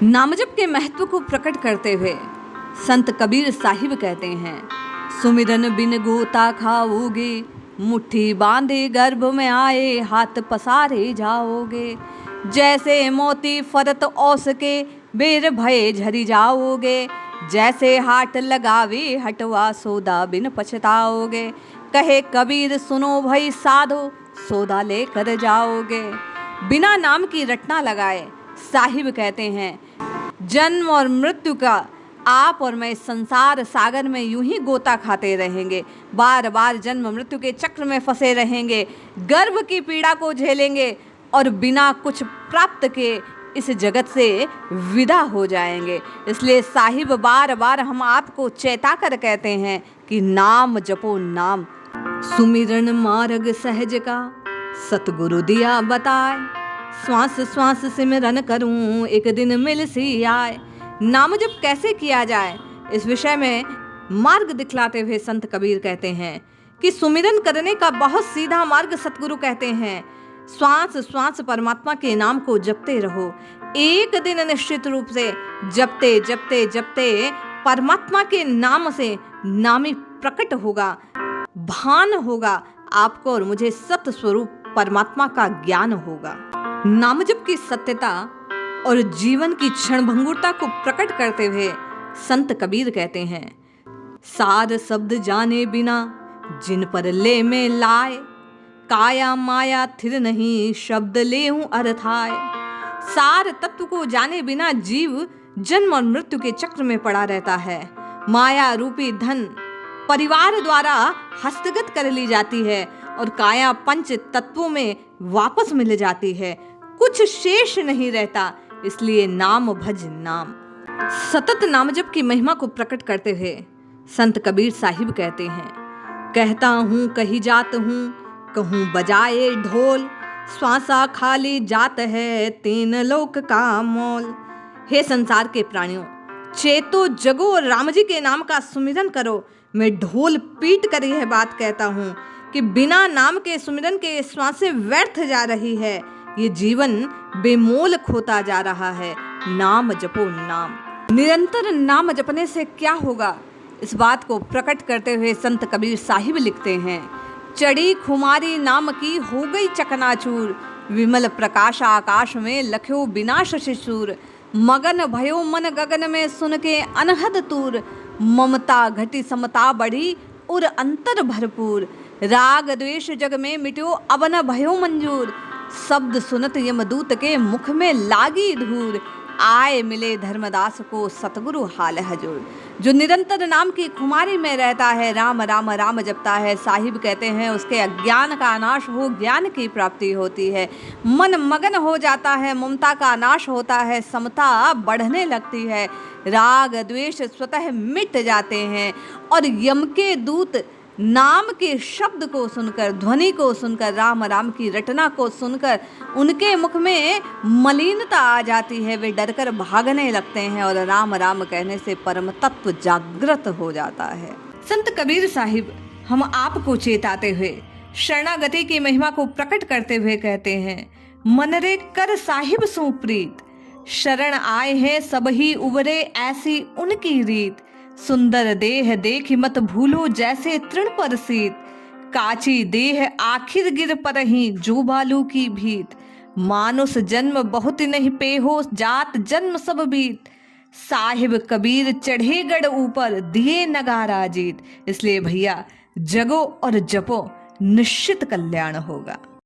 नामजप के महत्व को प्रकट करते हुए संत कबीर साहिब कहते हैं, सुमिरन बिन गोता खाओगे, मुट्ठी बांधे गर्भ में आए, हाथ पसारे जाओगे। जैसे मोती फरत औस के, बेर भये झरी जाओगे। जैसे हाट लगावे हटवा, सौदा बिन पछताओगे। कहे कबीर सुनो भई साधो, सौदा लेकर जाओगे। बिना नाम की रटना लगाए साहिब कहते हैं, जन्म और मृत्यु का आप और मैं संसार सागर में यूं ही गोता खाते रहेंगे। बार बार जन्म मृत्यु के चक्र में फंसे रहेंगे, गर्भ की पीड़ा को झेलेंगे और बिना कुछ प्राप्त के इस जगत से विदा हो जाएंगे। इसलिए साहिब बार बार हम आपको चेता कर कहते हैं कि नाम जपो नाम। सुमिरन मार्ग सहज का, सतगुरु दिया बताए। श्वास श्वास सिमरन करूं, एक दिन मिल सी आए। नाम जप कैसे किया जाए, इस विषय में मार्ग दिखलाते हुए संत कबीर कहते हैं कि सुमिरन करने का बहुत सीधा मार्ग सतगुरु कहते हैं। श्वास श्वास परमात्मा के नाम को जपते रहो। एक दिन निश्चित रूप से जपते जपते जपते परमात्मा के नाम से नामी प्रकट होगा, भान होगा आपको और मुझे सत्य स्वरूप परमात्मा का ज्ञान होगा। नाम जप की सत्यता और जीवन की क्षणभंगुरता को प्रकट करते हुए संत कबीर कहते हैं, साध शब्द जाने बिना जिन पर ले में लाए, काया माया थिर नहीं शब्द ले हूं अर्थाए। सार तत्व को जाने बिना जीव जन्म और मृत्यु के चक्र में पड़ा रहता है। माया रूपी धन परिवार द्वारा हस्तगत कर ली जाती है और काया पंच तत्वों में वापस मिल जाती है, कुछ शेष नहीं रहता। इसलिए नाम भज नाम। सतत नाम जप की महिमा को प्रकट करते हुए संत कबीर साहिब कहते हैं, कहता हूँ कही जात हूँ, कहूँ बजाए ढोल। श्वासा खाली जात है, तीन लोक का मोल। हे संसार के प्राणियों, चेतो जगो और राम जी के नाम का सुमिरन करो। मैं ढोल पीट कर यह बात कहता हूँ कि बिना नाम के सुमिरन के श्वासें व्यर्थ जा रही है। ये जीवन बेमोल खोता जा रहा है। नाम जपो नाम। निरंतर नाम जपने से क्या होगा, इस बात को प्रकट करते हुए संत कबीर साहिब लिखते हैं, चढ़ी खुमारी नाम की हो गई चकनाचूर। विमल प्रकाश आकाश में लख्यो विनाश शिशूर। मगन भयो मन गगन में सुन के अनहद तूर। ममता घटी समता बढ़ी और अंतर भरपूर। राग द्वेष जग में मिट्यो अब न भयो मंजूर। शब्द सुनत यमदूत के मुख में लागी धूर। आए मिले धर्मदास को सतगुरु हाल हजूर। जो निरंतर नाम की खुमारी में रहता है, राम राम राम जपता है, साहिब कहते हैं उसके अज्ञान का नाश हो ज्ञान की प्राप्ति होती है। मन मगन हो जाता है, ममता का नाश होता है, समता बढ़ने लगती है। राग द्वेष स्वतः मिट जाते हैं और यम के दूत नाम के शब्द को सुनकर, ध्वनि को सुनकर, राम राम की रटना को सुनकर उनके मुख में मलिनता आ जाती है। वे डरकर भागने लगते हैं और राम राम कहने से परम तत्व जागृत हो जाता है। संत कबीर साहिब हम आपको चेताते हुए शरणागति की महिमा को प्रकट करते हुए कहते हैं, मनरे कर साहिब सो प्रीत। शरण आए हैं सब ही उबरे, ऐसी उनकी रीत। सुंदर देह देख मत भूलो, जैसे तृण पर शीत। काची देह आखिर गिर परहीं, जो बालू की भीत। मानुष जन्म बहुत नहीं पेहो, जात जन्म सब बीत। साहिब कबीर चढ़े गढ़ ऊपर, दिए नगारा जीत। इसलिए भैया जगो और जपो, निश्चित कल्याण होगा।